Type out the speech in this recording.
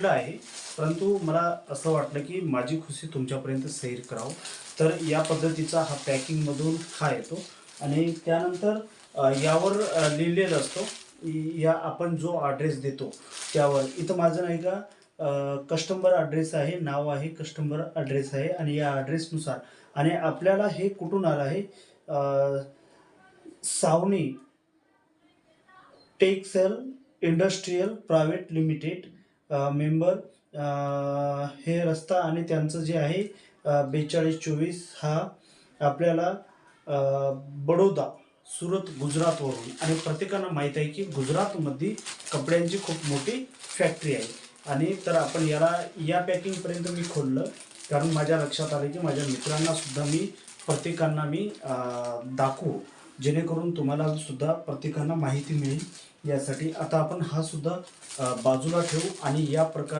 आहे, परंतु मला असं वाटलं की माझी खुशी तुमच्यापर्यंत सैर करावं. तर या पद्धतीचा हा पॅकिंगमधून हा येतो आणि त्यानंतर यावर लिहिलेलं असतं या आपण जो ॲड्रेस देतो त्यावर. इथं माझं नाही का कस्टमर ॲड्रेस आहे, नाव आहे, कस्टमर ॲड्रेस आहे आणि या ॲड्रेसनुसार आणि आपल्याला हे कुठून आलं आहे, Savani Texel industrial private limited member, हे रस्ता आणि त्यांचं जे आहे 4224 हा आपल्याला बडोदा सुरत गुजरातवरून. आणि प्रत्येकांना माहीत आहे की गुजरातमध्ये कपड्यांची खूप मोठी फॅक्टरी आहे. आणि तर आपण याला या पॅकिंगपर्यंत मी खोललं कारण माझ्या लक्षात आलं की माझ्या मित्रांना सुद्धा मी प्रत्येकांना मी दाखवू, जेणेकरून तुम्हाला सुद्धा प्रत्येकांना माहिती मिळेल यासाठी. आता आपण हा सुद्धा बाजूला ठेवू आणि या प्रकार